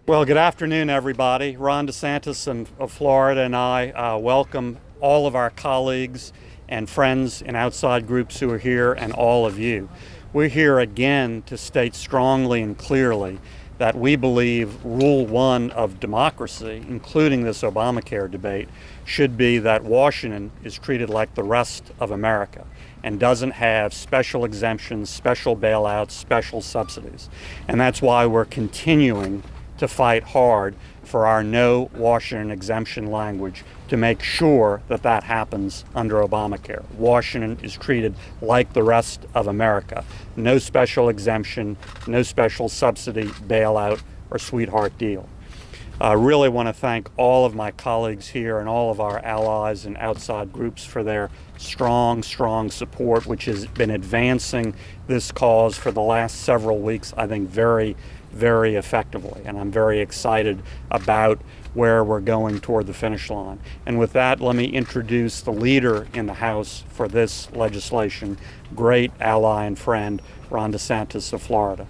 Well, good afternoon, everybody. Ron DeSantis of Florida and I welcome all of our colleagues and friends and outside groups who are here and all of you. We're here again to state strongly and clearly that we believe Rule 1 of democracy, including this Obamacare debate, should be that Washington is treated like the rest of America and doesn't have special exemptions, special bailouts, special subsidies. And that's why we're continuing to fight hard for our no Washington exemption language to make sure that that happens under Obamacare. Washington is treated like the rest of America. No special exemption, no special subsidy, bailout, or sweetheart deal. I really want to thank all of my colleagues here and all of our allies and outside groups for their strong support, which has been advancing this cause for the last several weeks, I think very effectively. And I'm very excited about where we're going toward the finish line. And with that, let me introduce the leader in the House for this legislation, great ally and friend, Ron DeSantis of Florida.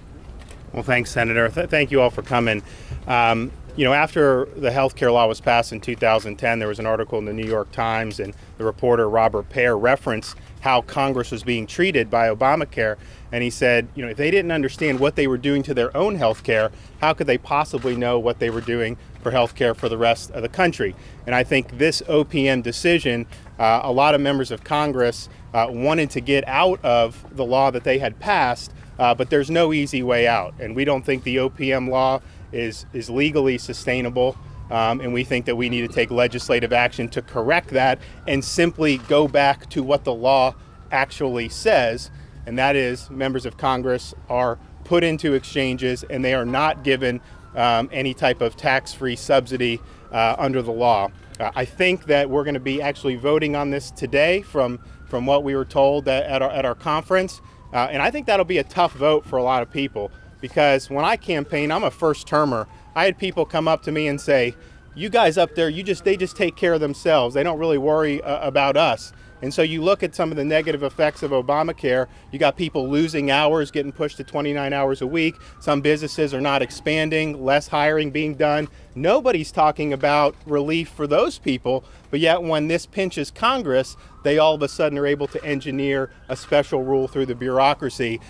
Well, thanks, Senator. Thank you all for coming. After the health care law was passed in 2010, there was an article in the New York Times, and the reporter Robert Pear referenced how Congress was being treated by Obamacare. And he said, if they didn't understand what they were doing to their own health care, how could they possibly know what they were doing for health care for the rest of the country? And I think this OPM decision, a lot of members of Congress wanted to get out of the law that they had passed, but there's no easy way out. And we don't think the OPM law is legally sustainable. And we think that we need to take legislative action to correct that and simply go back to what the law actually says. And that is members of Congress are put into exchanges and they are not given any type of tax-free subsidy under the law. I think that we're going to be actually voting on this today from what we were told at our conference. And I think that'll be a tough vote for a lot of people, because when I campaign, I'm a first termer. I had people come up to me and say, you guys up there, they just take care of themselves. They don't really worry about us. And so you look at some of the negative effects of Obamacare. You got people losing hours, getting pushed to 29 hours a week. Some businesses are not expanding, less hiring being done. Nobody's talking about relief for those people. But yet when this pinches Congress, they all of a sudden are able to engineer a special rule through the bureaucracy.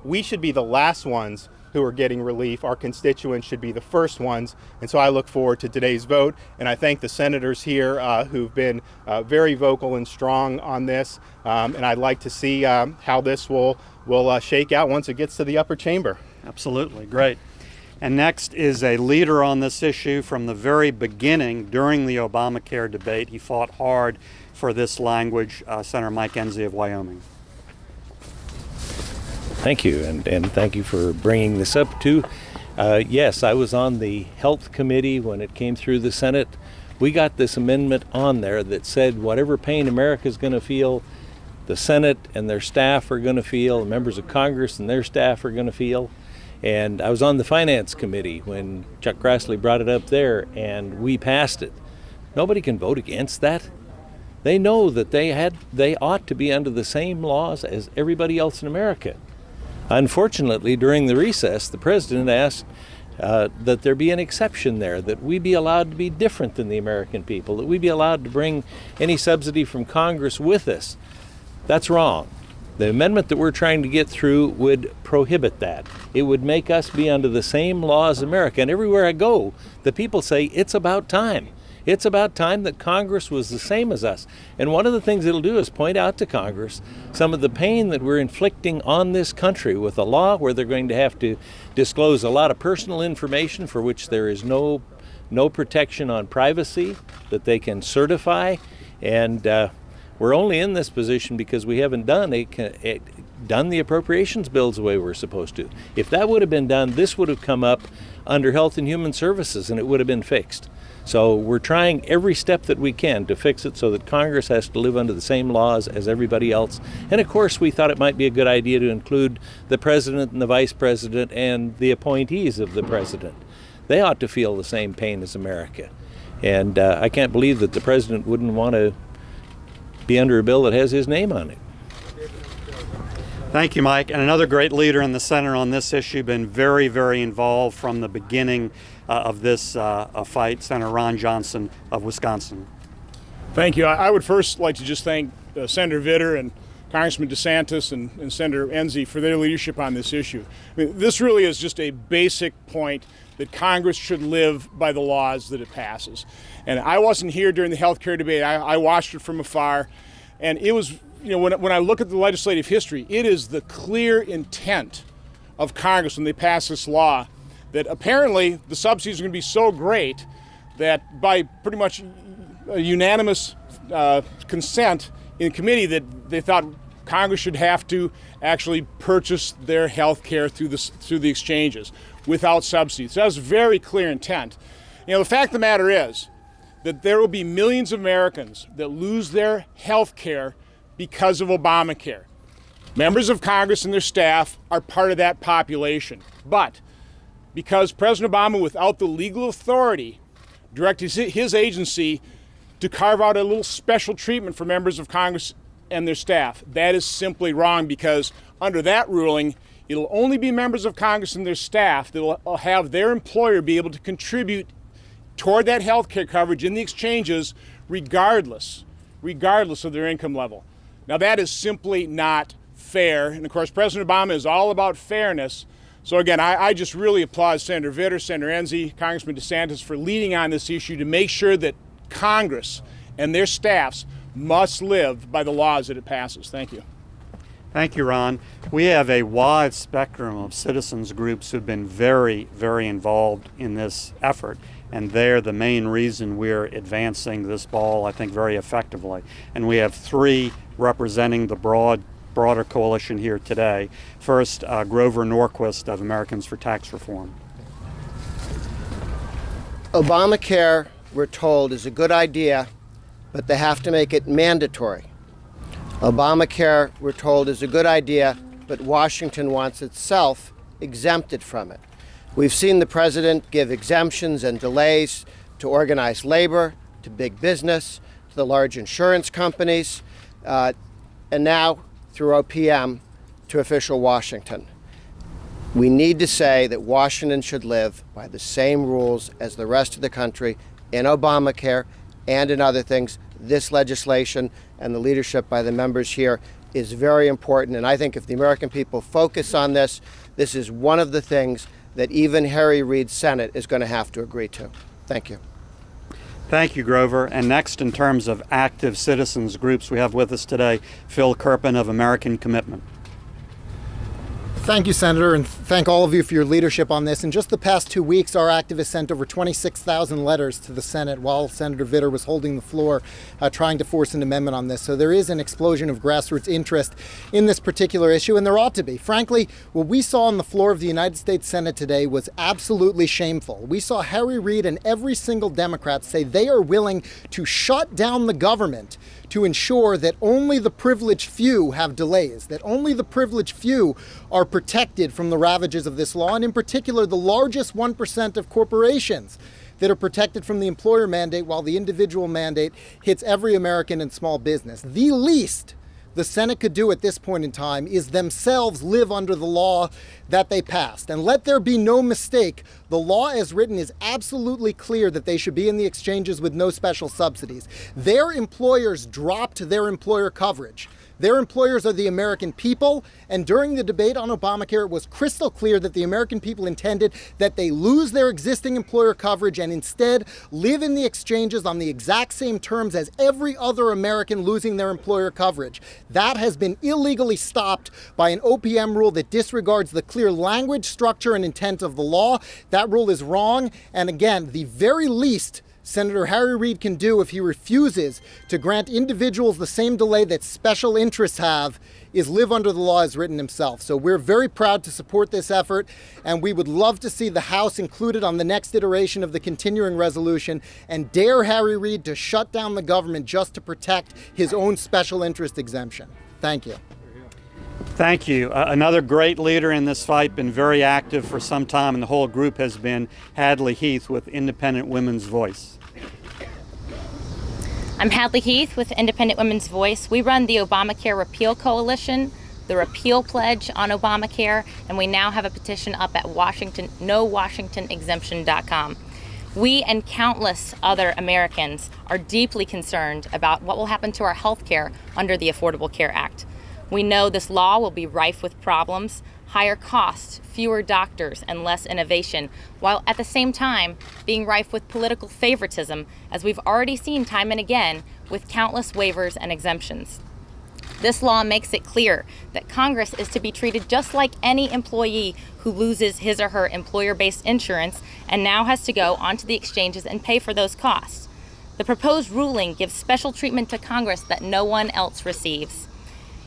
We should be the last ones who are getting relief. Our constituents should be the first ones. And so I look forward to today's vote. And I thank the senators here who've been very vocal and strong on this. And I'd like to see how this will shake out once it gets to the upper chamber. Absolutely, great. And next is a leader on this issue from the very beginning during the Obamacare debate. He fought hard for this language, Senator Mike Enzi of Wyoming. Thank you, and thank you for bringing this up too. Yes, I was on the Health Committee when it came through the Senate. We got this amendment on there that said whatever pain America's going to feel, the Senate and their staff are going to feel, members of Congress and their staff are going to feel. And I was on the Finance Committee when Chuck Grassley brought it up there, and we passed it. Nobody can vote against that. They know that they ought to be under the same laws as everybody else in America. Unfortunately, during the recess, the president asked that there be an exception there, that we be allowed to be different than the American people, that we be allowed to bring any subsidy from Congress with us. That's wrong. The amendment that we're trying to get through would prohibit that. It would make us be under the same law as America. And everywhere I go, the people say it's about time. It's about time that Congress was the same as us. And one of the things it'll do is point out to Congress some of the pain that we're inflicting on this country with a law where they're going to have to disclose a lot of personal information for which there is no protection on privacy that they can certify. And we're only in this position because we haven't done the appropriations bills the way we're supposed to. If that would have been done, this would have come up under Health and Human Services and it would have been fixed. So we're trying every step that we can to fix it so that Congress has to live under the same laws as everybody else. And of course, we thought it might be a good idea to include the president and the vice president and the appointees of the president. They ought to feel the same pain as America. And I can't believe that the president wouldn't want to be under a bill that has his name on it. Thank you, Mike. And another great leader in the Senate on this issue, been very, very involved from the beginning of this fight, Senator Ron Johnson of Wisconsin. Thank you. I would first like to just thank Senator Vitter and Congressman DeSantis and Senator Enzi for their leadership on this issue. I mean, this really is just a basic point that Congress should live by the laws that it passes. And I wasn't here during the health care debate. I watched it from afar. And it was, you know, when I look at the legislative history, it is the clear intent of Congress when they pass this law that apparently the subsidies are going to be so great that by pretty much a unanimous consent in committee that they thought Congress should have to actually purchase their health care through the exchanges without subsidies. So that was very clear intent. You know, the fact of the matter is that there will be millions of Americans that lose their health care because of Obamacare. Members of Congress and their staff are part of that population. But because President Obama, without the legal authority, directed his agency to carve out a little special treatment for members of Congress and their staff, that is simply wrong, because under that ruling, it'll only be members of Congress and their staff that will have their employer be able to contribute toward that health care coverage in the exchanges regardless of their income level. Now, that is simply not fair. And of course, President Obama is all about fairness. So again, I just really applaud Senator Vitter, Senator Enzi, Congressman DeSantis for leading on this issue to make sure that Congress and their staffs must live by the laws that it passes. Thank you. Thank you, Ron. We have a wide spectrum of citizens groups who've been very, very involved in this effort, and they're the main reason we're advancing this ball, I think, very effectively. And we have three representing the broader coalition here today. First, Grover Norquist of Americans for Tax Reform. Obamacare, we're told, is a good idea, but they have to make it mandatory. Obamacare, we're told, is a good idea, but Washington wants itself exempted from it. We've seen the president give exemptions and delays to organized labor, to big business, to the large insurance companies, and now through OPM to official Washington. We need to say that Washington should live by the same rules as the rest of the country in Obamacare and in other things. This legislation and the leadership by the members here is very important. And I think if the American people focus on this, this is one of the things that even Harry Reid's Senate is going to have to agree to. Thank you. Thank you, Grover. And next, in terms of active citizens groups, we have with us today Phil Kirpin of American Commitment. Thank you, Senator, and thank all of you for your leadership on this. In just the past 2 weeks, our activists sent over 26,000 letters to the Senate while Senator Vitter was holding the floor, trying to force an amendment on this. So there is an explosion of grassroots interest in this particular issue, and there ought to be. Frankly, what we saw on the floor of the United States Senate today was absolutely shameful. We saw Harry Reid and every single Democrat say they are willing to shut down the government to ensure that only the privileged few have delays, that only the privileged few are protected from the ravages of this law, and in particular, the largest 1% of corporations that are protected from the employer mandate while the individual mandate hits every American and small business. The least the Senate could do at this point in time is themselves live under the law that they passed. And let there be no mistake, the law as written is absolutely clear that they should be in the exchanges with no special subsidies. Their employers dropped their employer coverage. Their employers are the American people, and during the debate on Obamacare, it was crystal clear that the American people intended that they lose their existing employer coverage and instead live in the exchanges on the exact same terms as every other American losing their employer coverage. That has been illegally stopped by an OPM rule that disregards the clear language, structure, and intent of the law. That rule is wrong, and again, the very least Senator Harry Reid can do if he refuses to grant individuals the same delay that special interests have is live under the law as written himself. So we're very proud to support this effort, and we would love to see the House included on the next iteration of the continuing resolution and dare Harry Reid to shut down the government just to protect his own special interest exemption. Thank you. Thank you. Another great leader in this fight, been very active for some time, and the whole group has been Hadley Heath with Independent Women's Voice. I'm Hadley Heath with Independent Women's Voice. We run the Obamacare Repeal Coalition. the repeal pledge on Obamacare, and we now have a petition up at NoWashingtonExemption.com. We and countless other Americans are deeply concerned about what will happen to our health care under the Affordable Care Act. We know this law will be rife with problems, higher costs, fewer doctors, and less innovation, while at the same time being rife with political favoritism, as we've already seen time and again with countless waivers and exemptions. This law makes it clear that Congress is to be treated just like any employee who loses his or her employer-based insurance and now has to go onto the exchanges and pay for those costs. The proposed ruling gives special treatment to Congress that no one else receives.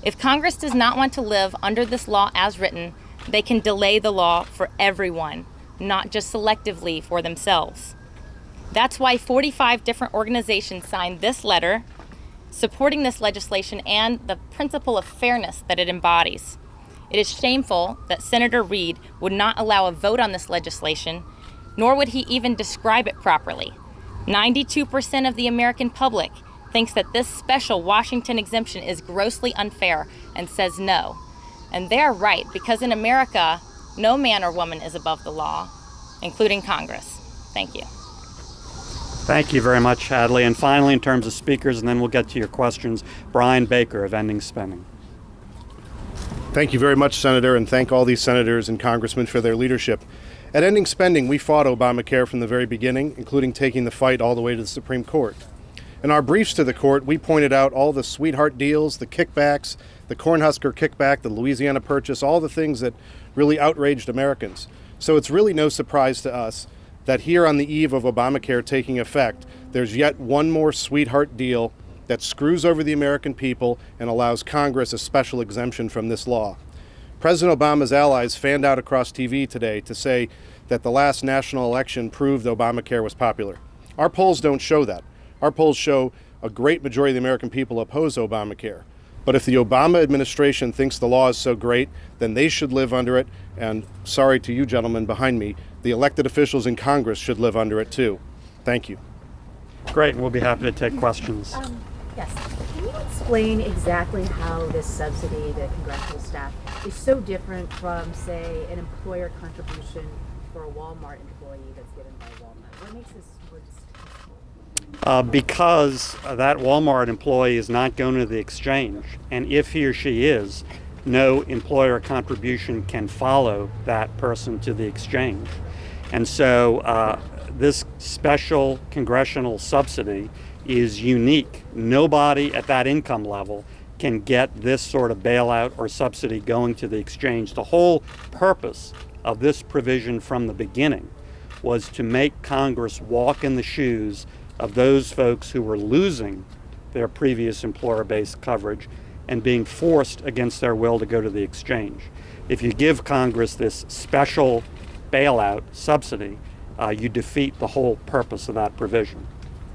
If Congress does not want to live under this law as written, they can delay the law for everyone, not just selectively for themselves. That's why 45 different organizations signed this letter supporting this legislation and the principle of fairness that it embodies. It is shameful that Senator Reid would not allow a vote on this legislation, nor would he even describe it properly. 92% of the American public thinks that this special Washington exemption is grossly unfair and says no. And they're right, because in America, no man or woman is above the law, including Congress. Thank you. Thank you very much, Hadley. And finally, in terms of speakers, and then we'll get to your questions, Brian Baker of Ending Spending. Thank you very much, Senator, and thank all these senators and congressmen for their leadership. At Ending Spending, we fought Obamacare from the very beginning, including taking the fight all the way to the Supreme Court. In our briefs to the court, we pointed out all the sweetheart deals, the kickbacks, the Cornhusker kickback, the Louisiana Purchase, all the things that really outraged Americans. So it's really no surprise to us that here on the eve of Obamacare taking effect, there's yet one more sweetheart deal that screws over the American people and allows Congress a special exemption from this law. President Obama's allies fanned out across TV today to say that the last national election proved Obamacare was popular. Our polls don't show that. Our polls show a great majority of the American people oppose Obamacare. But if the Obama administration thinks the law is so great, then they should live under it. And sorry to you gentlemen behind me, the elected officials in Congress should live under it too. Thank you. Great, and we'll be happy to take questions. Yes. Can you explain exactly how this subsidy to congressional staff is so different from, say, an employer contribution for a Walmart employee that's given by Walmart? What makes this more distasteful? Because that Walmart employee is not going to the exchange, and if he or she is, no employer contribution can follow that person to the exchange. And so this special congressional subsidy is unique. Nobody at that income level can get this sort of bailout or subsidy going to the exchange. The whole purpose of this provision from the beginning was to make Congress walk in the shoes of those folks who were losing their previous employer-based coverage and being forced against their will to go to the exchange. If you give Congress this special bailout subsidy, you defeat the whole purpose of that provision.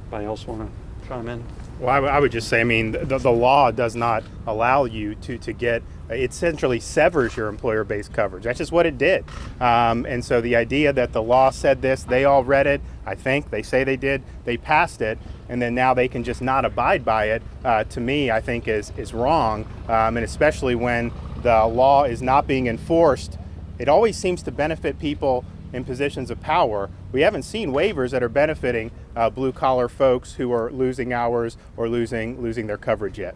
Anybody else want to chime in? Well, I would just say, I mean, the law does not allow you to get, it essentially severs your employer-based coverage. That's just what it did. And so the idea that the law said this, they all read it, I think, they say they did, they passed it, and then now they can just not abide by it, to me, I think is wrong. And especially when the law is not being enforced, it always seems to benefit people in positions of power. We haven't seen waivers that are benefiting blue-collar folks who are losing hours or losing their coverage yet.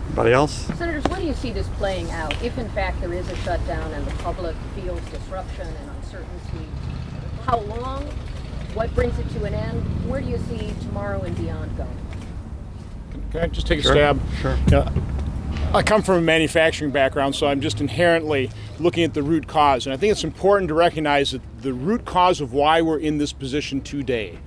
Anybody else? Senators, where do you see this playing out if, in fact, there is a shutdown and the public feels disruption and uncertainty? How long? What brings it to an end? Where do you see tomorrow and beyond going? Can I just take a stab? Sure. Yeah. I come from a manufacturing background, so I'm just inherently looking at the root cause. And I think it's important to recognize that the root cause of why we're in this position today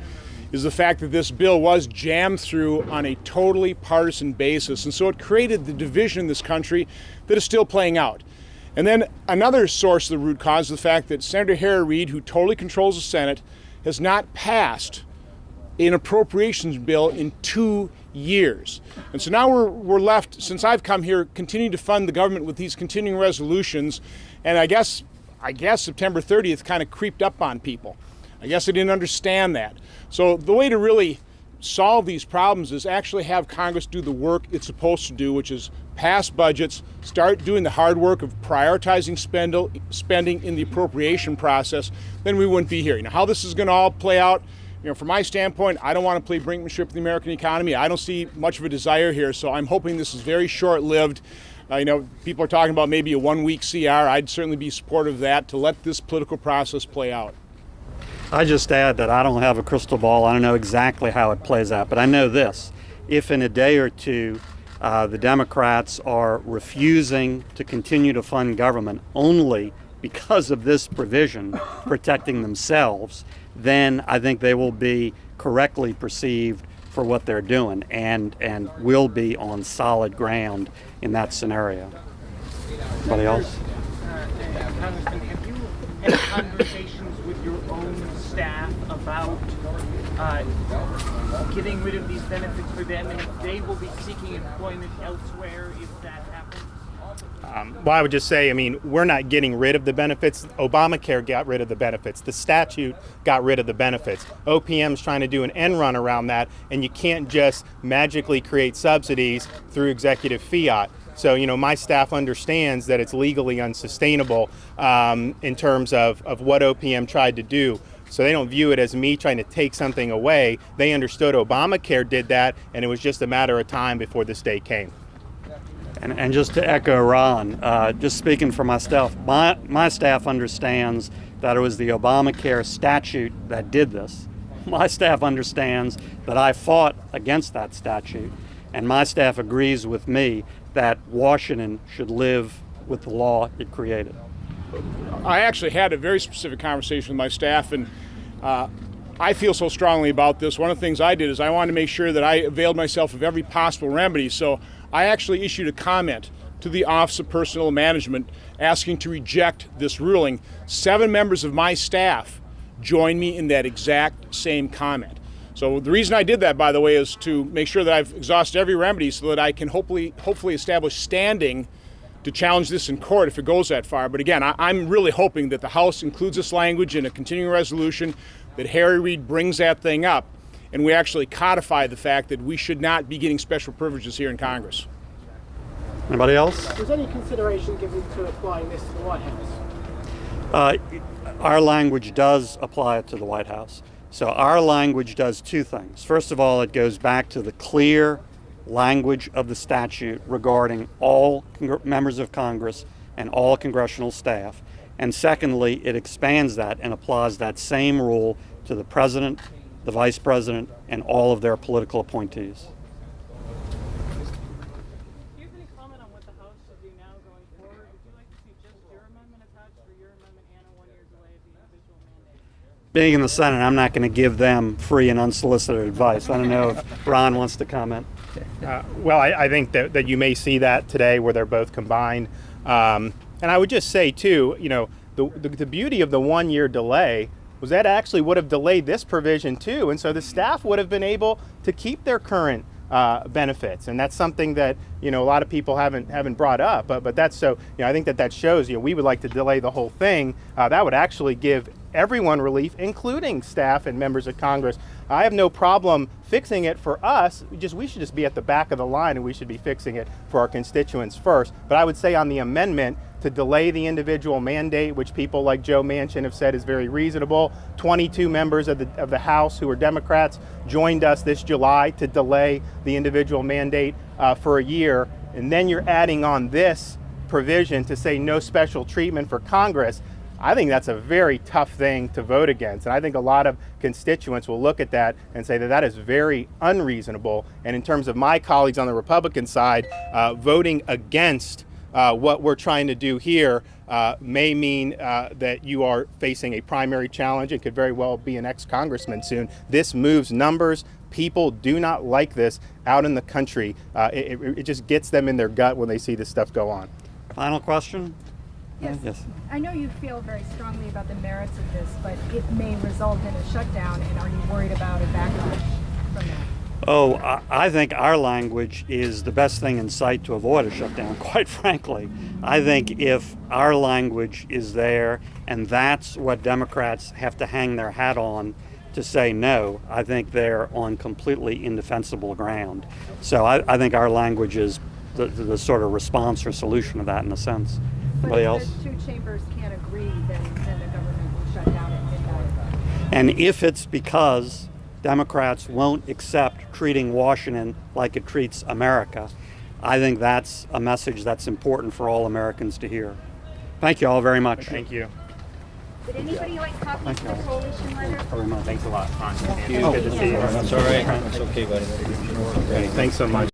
is the fact that this bill was jammed through on a totally partisan basis. And so it created the division in this country that is still playing out. And then another source of the root cause is the fact that Senator Harry Reid, who totally controls the Senate, has not passed an appropriations bill in 2 years. And so now we're left, since I've come here, continuing to fund the government with these continuing resolutions. And I guess September 30th kind of creeped up on people. I guess I didn't understand that. So the way to really solve these problems is actually have Congress do the work it's supposed to do, which is pass budgets, start doing the hard work of prioritizing spending in the appropriation process, then we wouldn't be here. You know, how this is going to all play out, you know, from my standpoint, I don't want to play brinkmanship with the American economy. I don't see much of a desire here, so I'm hoping this is very short-lived. You know, people are talking about maybe a 1-week CR. I'd certainly be supportive of that, to let this political process play out. I just add that I don't have a crystal ball. I don't know exactly how it plays out, but I know this. If in a day or two the Democrats are refusing to continue to fund government only because of this provision protecting themselves, then I think they will be correctly perceived for what they're doing and will be on solid ground in that scenario. Anybody else? Congressman, have you had conversations with your own staff about getting rid of these benefits for them, and if they will be seeking employment elsewhere if that happens? Well, I would just say, I mean, we're not getting rid of the benefits. Obamacare got rid of the benefits. The statute got rid of the benefits. OPM's trying to do an end run around that, and you can't just magically create subsidies through executive fiat. So, you know, my staff understands that it's legally unsustainable in terms of what OPM tried to do. So they don't view it as me trying to take something away. They understood Obamacare did that, and it was just a matter of time before this day came. And just to echo Ron, just speaking for my staff, my staff understands that it was the Obamacare statute that did this. My staff understands that I fought against that statute, and my staff agrees with me that Washington should live with the law it created. I actually had a very specific conversation with my staff, and I feel so strongly about this. One of the things I did is I wanted to make sure that I availed myself of every possible remedy. So I actually issued a comment to the Office of Personnel Management asking to reject this ruling. 7 members of my staff joined me in that exact same comment. So the reason I did that, by the way, is to make sure that I've exhausted every remedy so that I can hopefully establish standing to challenge this in court if it goes that far. But again, I'm really hoping that the House includes this language in a continuing resolution, that Harry Reid brings that thing up, and we actually codify the fact that we should not be getting special privileges here in Congress. Anybody else? Was any consideration given to applying this to the White House? Our language does apply it to the White House. So our language does 2 things. First of all, it goes back to the clear language of the statute regarding all members of Congress and all congressional staff. And secondly, it expands that and applies that same rule to the president, the vice president, and all of their political appointees. Do you have any comment on what the House should do now going forward? Would you like to see just your amendment attached or your amendment and a 1-year delay of the individual mandate? Being in the Senate, I'm not going to give them free and unsolicited advice. I don't know if Ron wants to comment. Well, I think that you may see that today where they're both combined. And I would just say, too, you know, the beauty of the 1-year delay was that actually would have delayed this provision, too. And so the staff would have been able to keep their current benefits. And that's something that, you know, a lot of people haven't brought up. But that's so, you know, I think that shows, you know, we would like to delay the whole thing. That would actually give everyone relief, including staff and members of Congress. I have no problem fixing it for us. We should just be at the back of the line, and we should be fixing it for our constituents first. But I would say on the amendment to delay the individual mandate, which people like Joe Manchin have said is very reasonable. 22 members of the House who are Democrats joined us this July to delay the individual mandate for a year. And then you're adding on this provision to say no special treatment for Congress. I think that's a very tough thing to vote against. And I think a lot of constituents will look at that and say that that is very unreasonable. And in terms of my colleagues on the Republican side, voting against what we're trying to do here may mean that you are facing a primary challenge. It could very well be an ex-congressman soon. This moves numbers. People do not like this out in the country. It just gets them in their gut when they see this stuff go on. Final question? Yes. I know you feel very strongly about the merits of this, but it may result in a shutdown, and are you worried about a backlash from that? Oh, I think our language is the best thing in sight to avoid a shutdown, quite frankly. I think if our language is there and that's what Democrats have to hang their hat on to say no, I think they're on completely indefensible ground. So I think our language is the sort of response or solution to that in a sense. But Anybody if else? the two chambers can't agree, then the government will shut down at midnight. And if it's because Democrats won't accept treating Washington like it treats America, I think that's a message that's important for all Americans to hear. Thank you all very much. Thank you. Would anybody like copies of the coalition letter? Very much. Thanks a lot, Ron. Thank you. Good to see you. That's all right. That's okay, buddy. Thanks so much.